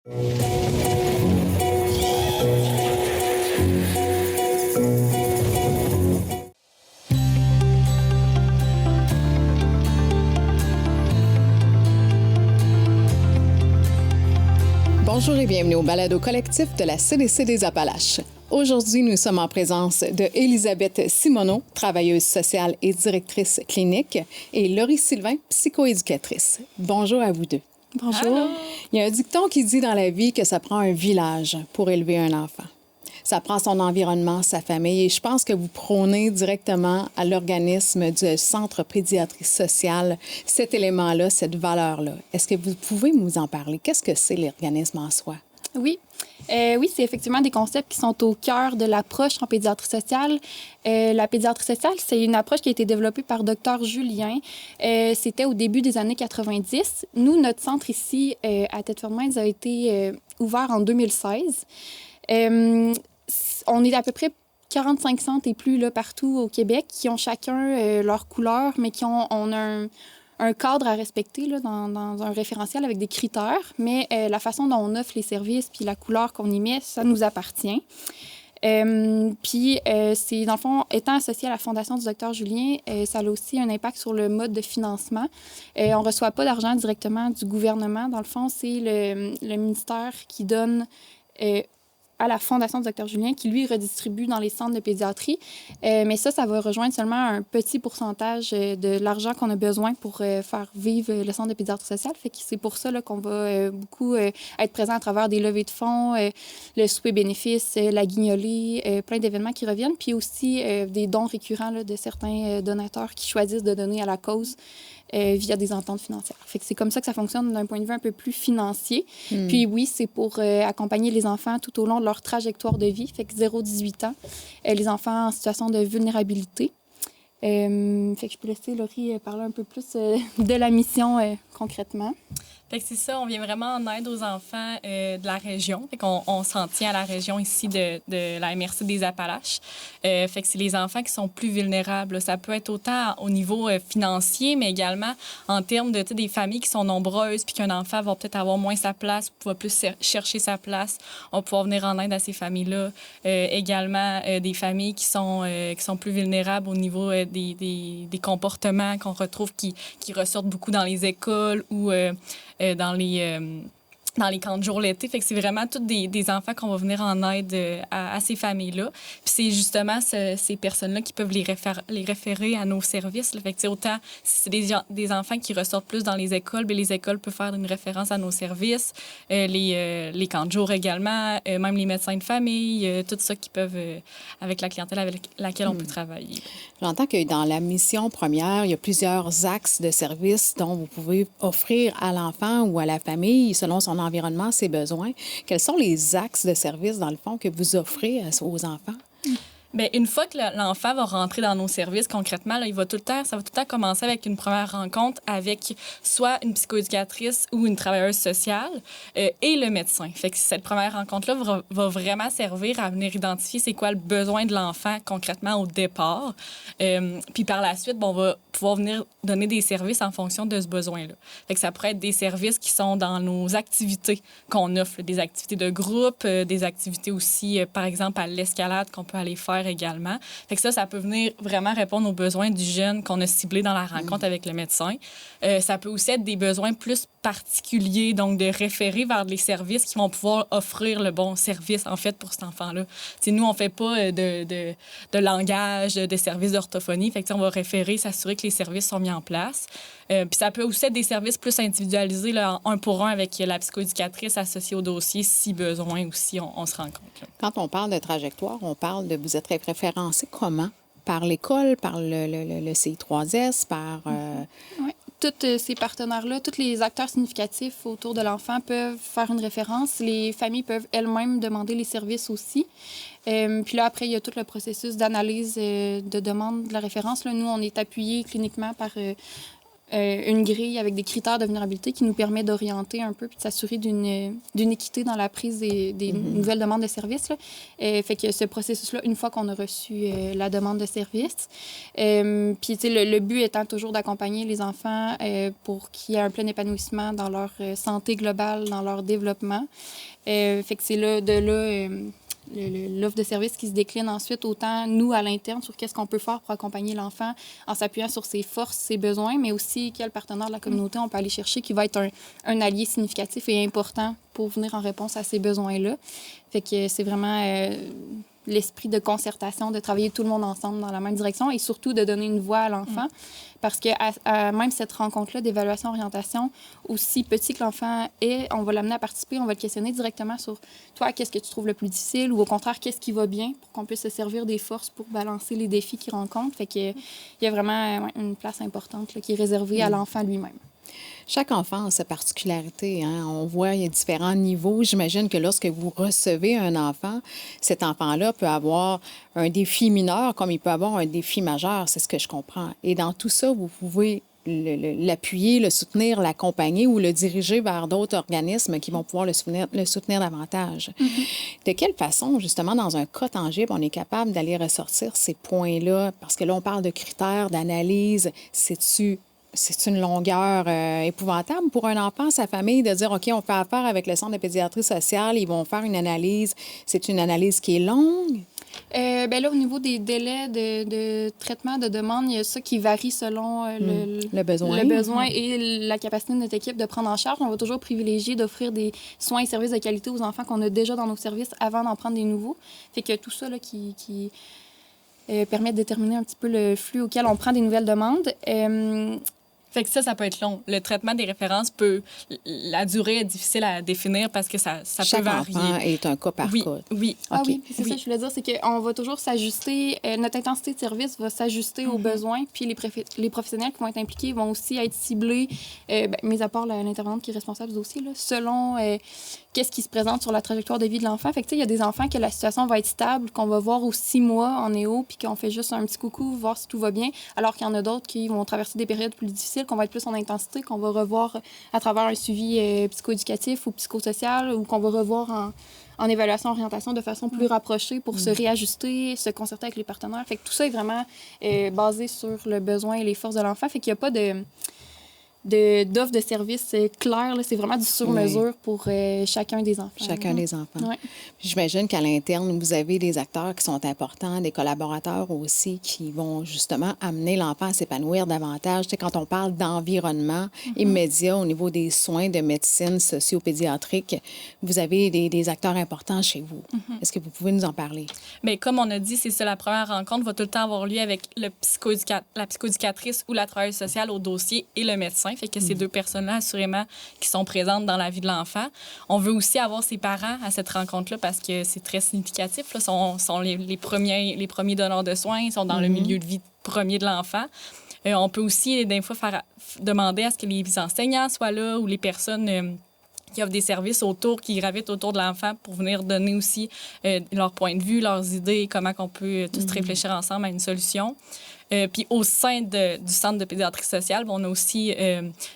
Bonjour et bienvenue au balado collectif de la CDC des Appalaches. Aujourd'hui, nous sommes en présence de Élisabeth Simoneau, travailleuse sociale et directrice clinique, et Laurie Sylvain, psychoéducatrice. Bonjour à vous deux. Bonjour. Allô. Il y a un dicton qui dit dans la vie que ça prend un village pour élever un enfant. Ça prend son environnement, sa famille, et je pense que vous prônez directement à l'organisme du Centre pédiatrie sociale cet élément-là, cette valeur-là. Est-ce que vous pouvez nous en parler? Qu'est-ce que c'est l'organisme en soi? Oui. Oui, c'est effectivement des concepts qui sont au cœur de l'approche en pédiatrie sociale. La pédiatrie sociale, c'est une approche qui a été développée par Dr. Julien. C'était au début des années 90. Nous, notre centre ici, à Tête-Fermez, a été ouvert en 2016. On est à peu près 45 centres et plus là, partout au Québec qui ont chacun leur couleur, mais on a un cadre à respecter là, dans un référentiel avec des critères, mais la façon dont on offre les services puis la couleur qu'on y met, ça nous appartient. Puis, c'est, dans le fond, étant associé à la Fondation du Dr. Julien, ça a aussi un impact sur le mode de financement. On ne reçoit pas d'argent directement du gouvernement. Dans le fond, c'est le ministère qui donne à la Fondation du Dr. Julien, qui, lui, redistribue dans les centres de pédiatrie. Mais ça va rejoindre seulement un petit pourcentage de l'argent qu'on a besoin pour faire vivre le centre de pédiatrie sociale. Fait que c'est pour ça là, qu'on va beaucoup être présent à travers des levées de fonds, le souper bénéfice, la guignolée, plein d'événements qui reviennent, puis aussi des dons récurrents là, de certains donateurs qui choisissent de donner à la cause via des ententes financières. Fait que c'est comme ça que ça fonctionne d'un point de vue un peu plus financier. Puis oui, c'est pour accompagner les enfants tout au long de leur trajectoire de vie, fait que 0-18 ans, les enfants en situation de vulnérabilité. Fait que je peux laisser Laurie parler un peu plus de la mission concrètement. Fait que c'est ça, on vient vraiment en aide aux enfants de la région. Fait qu'on s'en tient à la région ici de la MRC des Appalaches. Fait que c'est les enfants qui sont plus vulnérables. Ça peut être autant au niveau financier, mais également en termes de des familles qui sont nombreuses, puis qu'un enfant va peut-être avoir moins sa place, va plus chercher sa place. On va pouvoir venir en aide à ces familles-là. Également, des familles qui sont plus vulnérables au niveau des comportements qu'on retrouve qui ressortent beaucoup dans les écoles ou dans les camps de jour l'été. Fait que c'est vraiment tous des enfants qu'on va venir en aide à ces familles-là. Puis c'est justement ces personnes-là qui peuvent les référer à nos services. Là. Fait que autant si c'est des enfants qui ressortent plus dans les écoles, bien, les écoles peuvent faire une référence à nos services. Les camps de jour également, même les médecins de famille, tout ça qui peuvent, avec la clientèle avec laquelle on peut travailler. J'entends que dans la mission première, il y a plusieurs axes de services dont vous pouvez offrir à l'enfant ou à la famille selon son environnement, ses besoins. Quels sont les axes de service, dans le fond, que vous offrez aux enfants? Bien, une fois que l'enfant va rentrer dans nos services, concrètement, là, ça va tout le temps commencer avec une première rencontre avec soit une psychoéducatrice ou une travailleuse sociale et le médecin. Fait que cette première rencontre-là va vraiment servir à venir identifier c'est quoi le besoin de l'enfant concrètement au départ. Puis par la suite, on va pouvoir venir donner des services en fonction de ce besoin-là. Fait que ça pourrait être des services qui sont dans nos activités qu'on offre, des activités de groupe, des activités aussi, par exemple, à l'escalade qu'on peut aller faire également. Fait que ça peut venir vraiment répondre aux besoins du jeune qu'on a ciblé dans la rencontre avec le médecin. Ça peut aussi être des besoins plus particuliers, donc de référer vers les services qui vont pouvoir offrir le bon service, en fait, pour cet enfant-là. T'sais, nous, on fait pas de langage, de services d'orthophonie. Fait que on va référer, s'assurer que les services sont mis en place. Puis ça peut aussi être des services plus individualisés, là, en 1 pour 1 avec la psychoéducatrice associée au dossier, si besoin aussi, on se rencontre. Là. Quand on parle de trajectoire, on parle de vous êtes référencé comment? Par l'école, par le CI3S, par... Oui. Tous ces partenaires-là, tous les acteurs significatifs autour de l'enfant peuvent faire une référence. Les familles peuvent elles-mêmes demander les services aussi. Puis là, après, il y a tout le processus d'analyse de demande de la référence. Là, nous, on est appuyés cliniquement par une grille avec des critères de vulnérabilité qui nous permet d'orienter un peu puis de s'assurer d'une équité dans la prise des nouvelles demandes de services. Là. Fait que ce processus-là, une fois qu'on a reçu la demande de service, puis le but étant toujours d'accompagner les enfants pour qu'il y ait un plein épanouissement dans leur santé globale, dans leur développement. Fait que c'est là, l'offre de service qui se décline ensuite, autant nous à l'interne sur qu'est-ce qu'on peut faire pour accompagner l'enfant en s'appuyant sur ses forces, ses besoins, mais aussi quel partenaire de la communauté on peut aller chercher qui va être un allié significatif et important pour venir en réponse à ces besoins-là. Fait que c'est vraiment l'esprit de concertation, de travailler tout le monde ensemble dans la même direction et surtout de donner une voix à l'enfant. Parce que même cette rencontre-là d'évaluation-orientation, aussi petit que l'enfant est, on va l'amener à participer, on va le questionner directement sur toi, qu'est-ce que tu trouves le plus difficile ou au contraire, qu'est-ce qui va bien pour qu'on puisse se servir des forces pour balancer les défis qu'il rencontre. Fait qu'il y a vraiment une place importante là, qui est réservée à l'enfant lui-même. Chaque enfant a sa particularité. Hein? On voit, il y a différents niveaux. J'imagine que lorsque vous recevez un enfant, cet enfant-là peut avoir un défi mineur comme il peut avoir un défi majeur. C'est ce que je comprends. Et dans tout ça, vous pouvez l'appuyer, le soutenir, l'accompagner ou le diriger vers d'autres organismes qui vont pouvoir le soutenir davantage. De quelle façon, justement, dans un cas tangible, on est capable d'aller ressortir ces points-là? Parce que là, on parle de critères, d'analyse. C'est une longueur épouvantable pour un enfant, sa famille, de dire, OK, on fait affaire avec le centre de pédiatrie sociale, ils vont faire une analyse. C'est une analyse qui est longue? Ben là, au niveau des délais de traitement de demande, il y a ça qui varie selon le besoin. Le besoin et la capacité de notre équipe de prendre en charge. On va toujours privilégier d'offrir des soins et services de qualité aux enfants qu'on a déjà dans nos services avant d'en prendre des nouveaux. Fait que tout ça là, qui permet de déterminer un petit peu le flux auquel on prend des nouvelles demandes. Fait que ça peut être long. Le traitement des références la durée est difficile à définir parce que ça peut varier. Chaque enfant est un cas par cas. Oui. Ah OK. oui, c'est ça que je voulais dire, c'est qu'on va toujours s'ajuster, notre intensité de service va s'ajuster aux besoins, puis les professionnels qui vont être impliqués vont aussi être ciblés, mis à part l'intervenante qui est responsable du dossier, là, selon qu'est-ce qui se présente sur la trajectoire de vie de l'enfant. Fait que, tu sais, il y a des enfants que la situation va être stable, qu'on va voir aux 6 mois en néo, puis qu'on fait juste un petit coucou, voir si tout va bien, alors qu'il y en a d'autres qui vont traverser des périodes plus difficiles, qu'on va être plus en intensité, qu'on va revoir à travers un suivi psychoéducatif ou psychosocial, ou qu'on va revoir en évaluation-orientation de façon plus rapprochée pour se réajuster, se concerter avec les partenaires. Fait que tout ça est vraiment basé sur le besoin et les forces de l'enfant. Fait qu'il n'y a pas d'offre de service claire. C'est vraiment du sur-mesure pour chacun des enfants. Chacun des enfants. Ouais. J'imagine qu'à l'interne, vous avez des acteurs qui sont importants, des collaborateurs aussi qui vont justement amener l'enfant à s'épanouir davantage. Tu sais, quand on parle d'environnement immédiat au niveau des soins de médecine socio-pédiatrique, vous avez des acteurs importants chez vous. Est-ce que vous pouvez nous en parler? Bien, comme on a dit, c'est ça, la première rencontre va tout le temps avoir lieu avec la psychoéducatrice ou la travailleuse sociale au dossier et le médecin. Fait que ces deux personnes-là, assurément, qui sont présentes dans la vie de l'enfant. On veut aussi avoir ses parents à cette rencontre-là parce que c'est très significatif. Là, sont les premiers donneurs de soins, ils sont dans le milieu de vie premier de l'enfant. On peut aussi, des fois, demander à ce que les enseignants soient là ou les personnes qui offrent des services qui gravitent autour de l'enfant pour venir donner aussi leur point de vue, leurs idées, comment on peut tous réfléchir ensemble à une solution. Puis au sein du Centre de pédiatrie sociale, on a aussi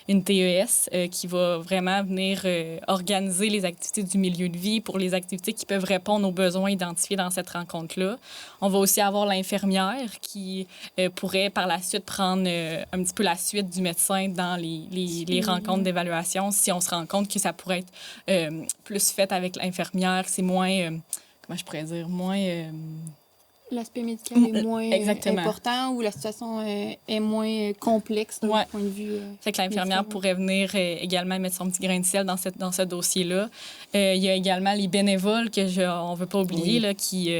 une TES qui va vraiment venir organiser les activités du milieu de vie pour les activités qui peuvent répondre aux besoins identifiés dans cette rencontre-là. On va aussi avoir l'infirmière qui pourrait par la suite prendre un petit peu la suite du médecin dans les rencontres d'évaluation si on se rend compte que ça pourrait être plus fait avec l'infirmière. C'est moins, comment je pourrais dire, moins... L'aspect médical est moins important ou la situation est moins complexe d'un point de vue... Fait que l'infirmière pourrait venir également mettre son petit grain de sel dans ce dossier-là. Il y a également les bénévoles on ne veut pas oublier, là, qui...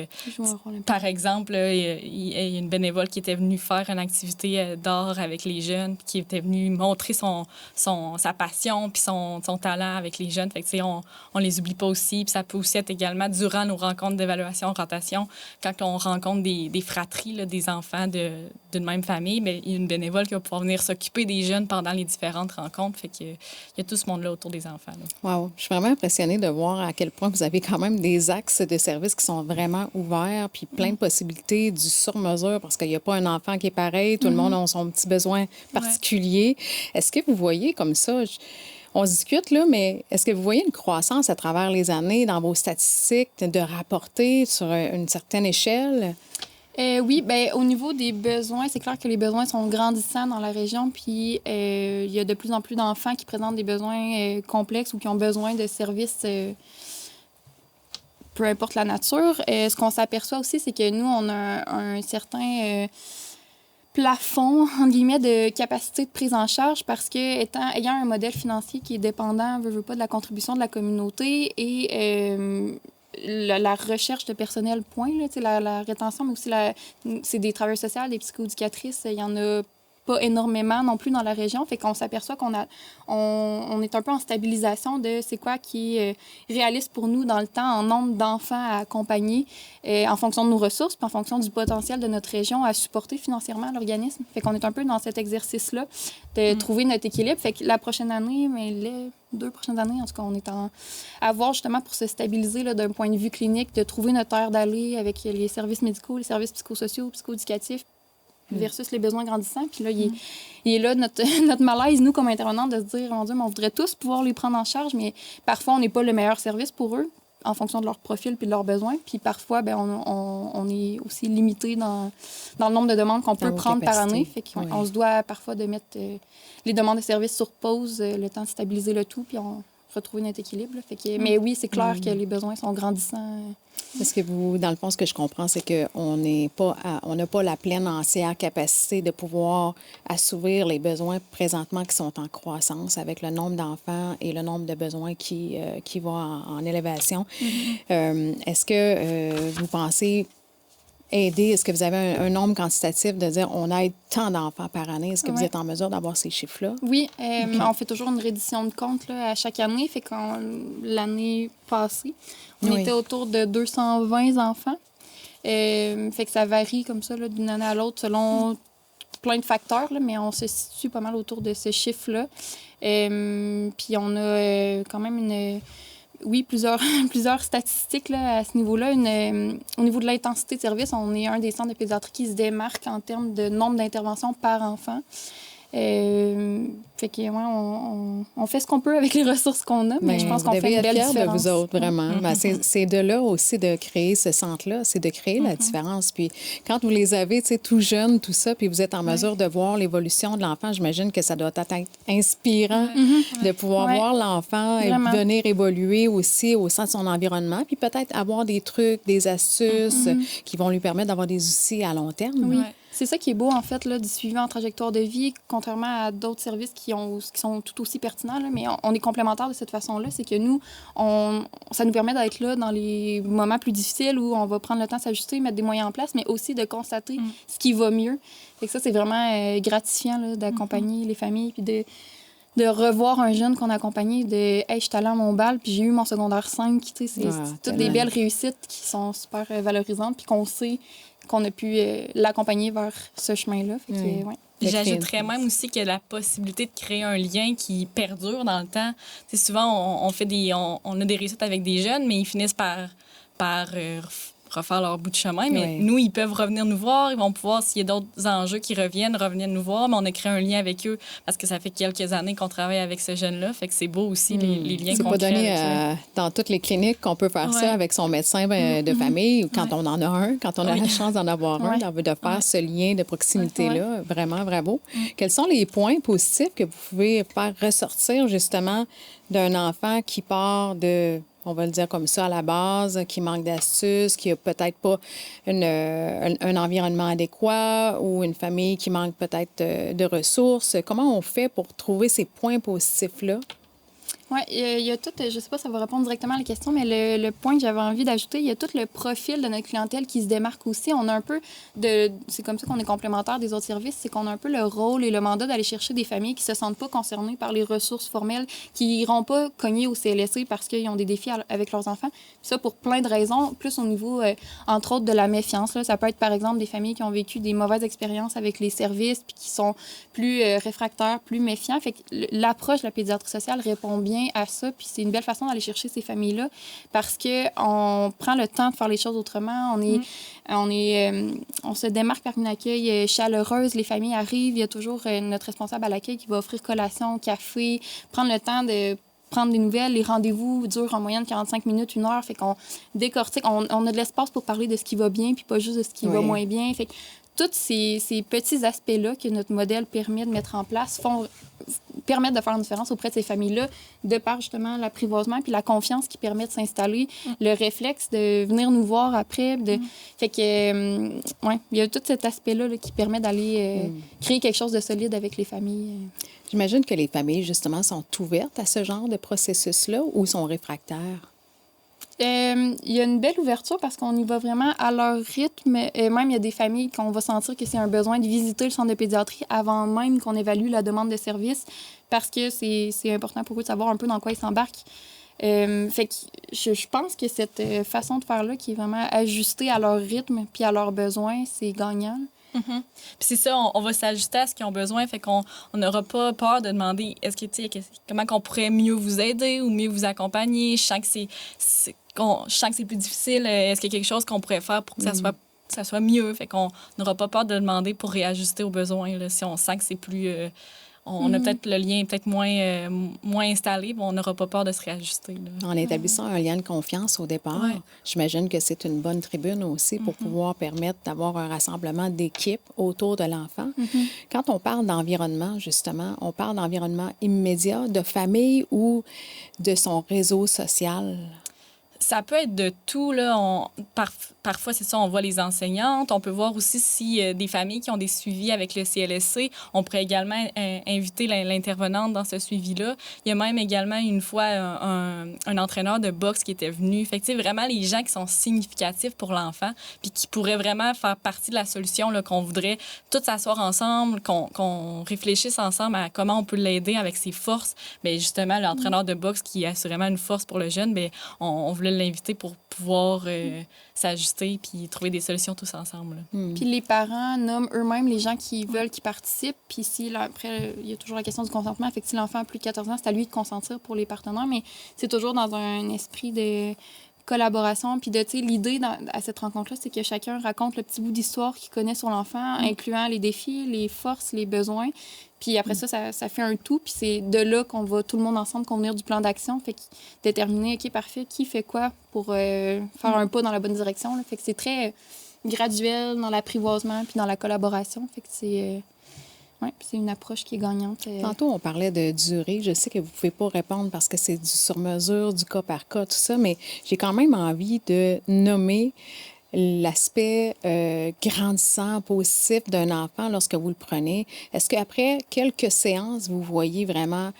par exemple, il y a une bénévole qui était venue faire une activité d'art avec les jeunes, qui était venue montrer sa passion puis son talent avec les jeunes. Fait que, on les oublie pas aussi. Puis ça peut aussi être également durant nos rencontres d'évaluation-orientation, quand on rencontre rencontre des fratries, là, des enfants d'une même famille, mais il y a une bénévole qui va pouvoir venir s'occuper des jeunes pendant les différentes rencontres. Fait qu'il y a tout ce monde-là autour des enfants. Wow. Je suis vraiment impressionnée de voir à quel point vous avez quand même des axes de services qui sont vraiment ouverts, puis plein de possibilités du sur-mesure, parce qu'il n'y a pas un enfant qui est pareil, tout le monde a son petit besoin particulier. Est-ce que vous voyez comme ça, on se discute, là, mais est-ce que vous voyez une croissance à travers les années dans vos statistiques de rapporter sur une certaine échelle? Oui, bien, au niveau des besoins, c'est clair que les besoins sont grandissants dans la région, puis il y a de plus en plus d'enfants qui présentent des besoins complexes ou qui ont besoin de services, peu importe la nature. Ce qu'on s'aperçoit aussi, c'est que nous, on a un certain plafond, entre guillemets, de capacité de prise en charge parce que, ayant un modèle financier qui est dépendant, veut pas, de la contribution de la communauté et la recherche de personnel, point, là, la rétention, mais aussi c'est des travailleurs sociaux, des psychoéducatrices, il y en a pas énormément non plus dans la région. Fait qu'on s'aperçoit on est un peu en stabilisation de c'est quoi qui est réaliste pour nous dans le temps en nombre d'enfants à accompagner en fonction de nos ressources puis en fonction du potentiel de notre région à supporter financièrement l'organisme. Fait qu'on est un peu dans cet exercice-là de trouver notre équilibre. Fait que la prochaine année, mais les 2 prochaines années, en tout cas, on est à voir justement pour se stabiliser là, d'un point de vue clinique, de trouver notre aire d'aller avec les services médicaux, les services psychosociaux, psychoéducatifs, versus les besoins grandissants. Puis là, il est là notre malaise, nous, comme intervenants, de se dire, mon Dieu, mais on voudrait tous pouvoir les prendre en charge, mais parfois, on n'est pas le meilleur service pour eux en fonction de leur profil puis de leurs besoins. Puis parfois, bien, on est aussi limité dans le nombre de demandes qu'on peut prendre par année. Fait qu'on se doit parfois de mettre les demandes de services sur pause, le temps de stabiliser le tout, puis on retrouver notre équilibre. Là. Fait que, mais oui, c'est clair que les besoins sont grandissants. Parce que vous, dans le fond, ce que je comprends, c'est qu'on n'a pas la pleine entière capacité de pouvoir assouvir les besoins présentement qui sont en croissance avec le nombre d'enfants et le nombre de besoins qui va en élévation. Est-ce que vous pensez aider? Est-ce que vous avez un nombre quantitatif de dire on aide tant d'enfants par année? Est-ce que vous êtes en mesure d'avoir ces chiffres-là? Oui, on fait toujours une reddition de compte là, à chaque année. Fait que l'année passée, on était autour de 220 enfants. Fait que ça varie comme ça là, d'une année à l'autre selon plein de facteurs, là, mais on se situe pas mal autour de ce chiffre-là. Puis on a quand même plusieurs statistiques là, à ce niveau-là. Au niveau de l'intensité de service, on est un des centres de pédiatrie qui se démarque en termes de nombre d'interventions par enfant. Fait que, on fait ce qu'on peut avec les ressources qu'on a, mais je pense qu'on fait une belle différence. De vous autres, vraiment. C'est de là aussi de créer ce centre-là, c'est de créer la différence. Puis quand vous les avez, tu sais, tout jeunes, tout ça, puis vous êtes en mesure de voir l'évolution de l'enfant, j'imagine que ça doit être inspirant de pouvoir voir l'enfant venir évoluer aussi au sein de son environnement, puis peut-être avoir des trucs, des astuces qui vont lui permettre d'avoir des outils à long terme. Oui. C'est ça qui est beau, en fait, là, du suivi en trajectoire de vie, contrairement à d'autres services qui sont tout aussi pertinents, là, mais on est complémentaires de cette façon-là. C'est que nous, ça nous permet d'être là dans les moments plus difficiles où on va prendre le temps de s'ajuster, mettre des moyens en place, mais aussi de constater ce qui va mieux. Fait que ça, c'est vraiment gratifiant là, d'accompagner les familles puis de revoir un jeune qu'on a accompagné de « Hey, je suis allée à mon bal, puis j'ai eu mon secondaire 5 ». C'est toutes des belles réussites qui sont super valorisantes, puis qu'on sait qu'on a pu l'accompagner vers ce chemin-là. J'ajouterais même aussi qu'il y a la possibilité de créer un lien qui perdure dans le temps. T'sais, souvent, on a des réussites avec des jeunes, mais ils finissent par refaire leur bout de chemin. Mais nous, ils peuvent revenir nous voir. Ils vont pouvoir, s'il y a d'autres enjeux qui reviennent nous voir. Mais on a créé un lien avec eux parce que ça fait quelques années qu'on travaille avec ce jeune-là. Fait que c'est beau aussi, les liens qu'on crée. C'est pas donné dans toutes les cliniques qu'on peut faire ça avec son médecin de famille, quand on en a un, quand on a la chance d'en avoir un, de faire ce lien de proximité-là. Vraiment, bravo. Quels sont les points positifs que vous pouvez faire ressortir, justement, d'un enfant qui part de... on va le dire comme ça, à la base, qui manque d'astuces, qui n'a peut-être pas un environnement adéquat ou une famille qui manque peut-être de ressources. Comment on fait pour trouver ces points positifs-là? Oui, il y a tout, je ne sais pas si ça va répondre directement à la question, mais le point que j'avais envie d'ajouter, il y a tout le profil de notre clientèle qui se démarque aussi. On a un peu c'est comme ça qu'on est complémentaire des autres services, c'est qu'on a un peu le rôle et le mandat d'aller chercher des familles qui ne se sentent pas concernées par les ressources formelles, qui n'iront pas cogner au CLSC parce qu'ils ont des défis avec leurs enfants. Puis ça, pour plein de raisons, plus au niveau, entre autres, de la méfiance. Là. Ça peut être, par exemple, des familles qui ont vécu des mauvaises expériences avec les services puis qui sont plus réfractaires, plus méfiants. Fait que l'approche de la pédiatrie sociale répond bien à ça, puis c'est une belle façon d'aller chercher ces familles-là parce qu'on prend le temps de faire les choses autrement. On se démarque par une accueil chaleureuse. Les familles arrivent, il y a toujours notre responsable à l'accueil qui va offrir collation, café, prendre le temps de prendre des nouvelles. Les rendez-vous durent en moyenne 45 minutes, 1 heure. Fait qu'on décortique. On a de l'espace pour parler de ce qui va bien, puis pas juste de ce qui va moins bien. Fait que tous ces petits aspects-là que notre modèle permet de mettre en place permettent de faire une différence auprès de ces familles-là, de par justement l'apprivoisement puis la confiance qui permet de s'installer, le réflexe de venir nous voir après. Fait que, il y a tout cet aspect-là qui permet d'aller créer quelque chose de solide avec les familles. J'imagine que les familles, justement, sont ouvertes à ce genre de processus-là ou sont réfractaires? Il y a une belle ouverture parce qu'on y va vraiment à leur rythme. Même, il y a des familles qu'on va sentir que c'est un besoin de visiter le centre de pédiatrie avant même qu'on évalue la demande de service parce que c'est important pour eux de savoir un peu dans quoi ils s'embarquent. Fait que je pense que cette façon de faire-là qui est vraiment ajustée à leur rythme puis à leurs besoins, c'est gagnant. Puis c'est ça, on va s'ajuster à ce qu'ils ont besoin, fait qu'on n'aura pas peur de demander comment qu'on pourrait mieux vous aider ou mieux vous accompagner. Je sens que c'est plus difficile. Est-ce qu'il y a quelque chose qu'on pourrait faire pour que ça soit mieux? Fait qu'on n'aura pas peur de demander pour réajuster aux besoins. Là, si on sent que c'est plus... on a peut-être le lien moins installé, on n'aura pas peur de se réajuster. Là. En établissant un lien de confiance au départ, j'imagine que c'est une bonne tribune aussi pour pouvoir permettre d'avoir un rassemblement d'équipe autour de l'enfant. Quand on parle d'environnement, justement, on parle d'environnement immédiat, de famille ou de son réseau social? Ça peut être de tout. Là. Parfois, c'est ça, on voit les enseignantes. On peut voir aussi si des familles qui ont des suivis avec le CLSC, on pourrait également inviter l'intervenante dans ce suivi-là. Il y a même également une fois un entraîneur de boxe qui était venu. Fait que, vraiment les gens qui sont significatifs pour l'enfant puis qui pourraient vraiment faire partie de la solution, là, qu'on voudrait tous s'asseoir ensemble, qu'on réfléchisse ensemble à comment on peut l'aider avec ses forces. Bien, justement, l'entraîneur de boxe qui est assurément une force pour le jeune, bien, on voulait l'inviter pour pouvoir s'ajuster puis trouver des solutions tous ensemble. Puis les parents nomment eux-mêmes les gens qui veulent qu'ils participent. Puis après, il y a toujours la question du consentement. Fait que si l'enfant a plus de 14 ans, c'est à lui de consentir pour les partenaires. Mais c'est toujours dans un esprit de collaboration. Puis l'idée à cette rencontre-là, c'est que chacun raconte le petit bout d'histoire qu'il connaît sur l'enfant, incluant les défis, les forces, les besoins. Puis après ça fait un tout. Puis c'est de là qu'on va tout le monde ensemble convenir du plan d'action. Fait que déterminer, OK, parfait, qui fait quoi pour faire un pas dans la bonne direction. Là. Fait que c'est très graduel dans l'apprivoisement puis dans la collaboration. Fait que c'est une approche qui est gagnante. Tantôt, on parlait de durée. Je sais que vous ne pouvez pas répondre parce que c'est du sur-mesure, du cas par cas, tout ça, mais j'ai quand même envie de nommer l'aspect grandissant, positif d'un enfant lorsque vous le prenez. Est-ce qu'après quelques séances, vous voyez vraiment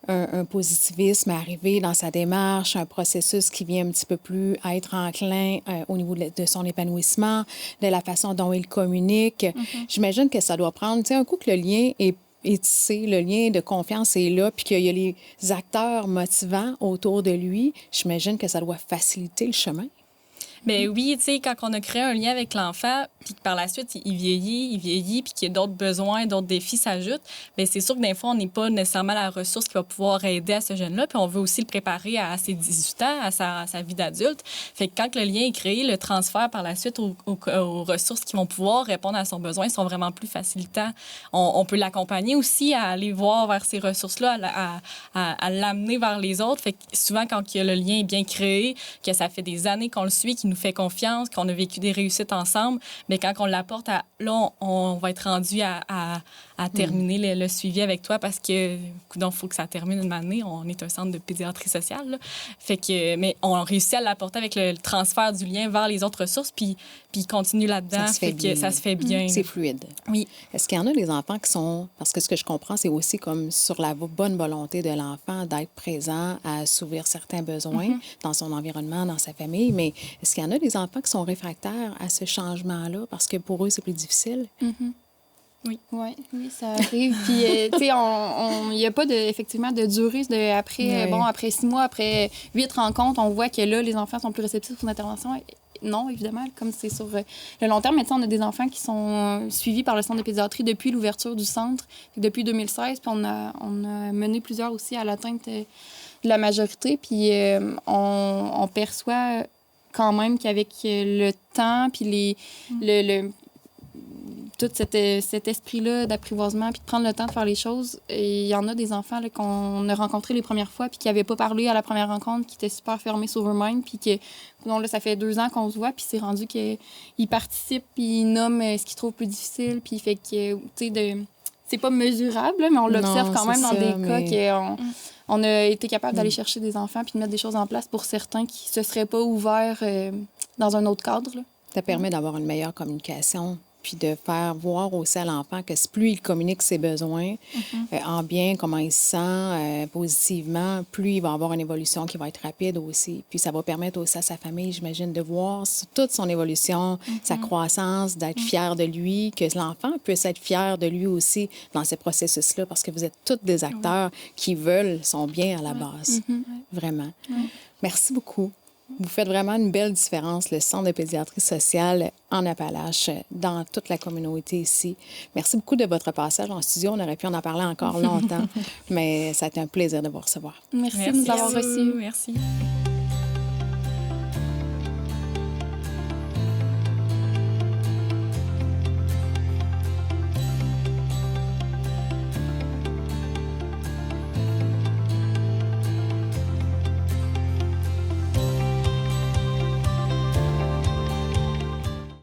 un positivisme arriver dans sa démarche, un processus qui vient un petit peu plus à être enclin au niveau de son épanouissement, de la façon dont il communique? J'imagine que ça doit prendre, un coup que le lien est tissé, le lien de confiance est là, puis qu'il y a les acteurs motivants autour de lui, j'imagine que ça doit faciliter le chemin. Bien oui, quand on a créé un lien avec l'enfant, puis que par la suite, il vieillit, puis qu'il y a d'autres besoins, d'autres défis s'ajoutent, bien c'est sûr que des fois, on n'est pas nécessairement la ressource qui va pouvoir aider à ce jeune-là, puis on veut aussi le préparer à ses 18 ans, à sa vie d'adulte. Fait que quand le lien est créé, le transfert par la suite aux ressources qui vont pouvoir répondre à son besoin sont vraiment plus facilitants. On peut l'accompagner aussi à aller voir vers ces ressources-là, à l'amener vers les autres. Fait que souvent, quand le lien est bien créé, que ça fait des années qu'on le suit, qu'il nous nous fait confiance, qu'on a vécu des réussites ensemble, mais quand on l'apporte là, on va être rendu à terminer le suivi avec toi parce que, donc, il faut que ça termine une année. On est un centre de pédiatrie sociale, là. Fait que, mais on réussit à l'apporter avec le transfert du lien vers les autres ressources, puis il continue là-dedans. Ça se fait bien. Que ça se fait bien. C'est fluide. Oui. Est-ce qu'il y en a des enfants qui sont... Parce que ce que je comprends, c'est aussi comme sur la bonne volonté de l'enfant d'être présent à assouvir certains besoins dans son environnement, dans sa famille. Mais est-ce qu'il y en a des enfants qui sont réfractaires à ce changement-là parce que pour eux, c'est plus difficile? Oui, ça arrive. Puis, tu sais, il n'y a pas effectivement de durée. Après 6 mois, après 8 rencontres, on voit que là, les enfants sont plus réceptifs aux interventions. Non, évidemment, comme c'est sur le long terme. Mais on a des enfants qui sont suivis par le centre de pédiatrie depuis l'ouverture du centre, depuis 2016. Puis on a mené plusieurs aussi à l'atteinte de la majorité. Puis on perçoit quand même qu'avec le temps, puis tout cet esprit-là d'apprivoisement, puis de prendre le temps de faire les choses. Et il y en a des enfants là, qu'on a rencontrés les premières fois, puis qui n'avaient pas parlé à la première rencontre, qui étaient super fermés sur eux-mêmes, puis que, non, là, ça fait 2 ans qu'on se voit, puis c'est rendu qu'ils participent, puis ils nomment ce qu'ils trouvent plus difficile, puis fait que, tu sais, c'est pas mesurable, là, mais on l'observe quand même dans des cas qu'on a été capable d'aller chercher des enfants, puis de mettre des choses en place pour certains qui se seraient pas ouverts dans un autre cadre, là. Ça permet d'avoir une meilleure communication, puis de faire voir aussi à l'enfant que plus il communique ses besoins en bien, comment il se sent positivement, plus il va avoir une évolution qui va être rapide aussi. Puis ça va permettre aussi à sa famille, j'imagine, de voir toute son évolution, sa croissance, d'être fier de lui, que l'enfant puisse être fier de lui aussi dans ce processus-là, parce que vous êtes tous des acteurs qui veulent son bien à la base. Vraiment. Merci beaucoup. Vous faites vraiment une belle différence, le Centre de pédiatrie sociale en Appalaches, dans toute la communauté ici. Merci beaucoup de votre passage en studio. On aurait pu en parler encore longtemps, mais ça a été un plaisir de vous recevoir. Merci de nous avoir reçus. Merci.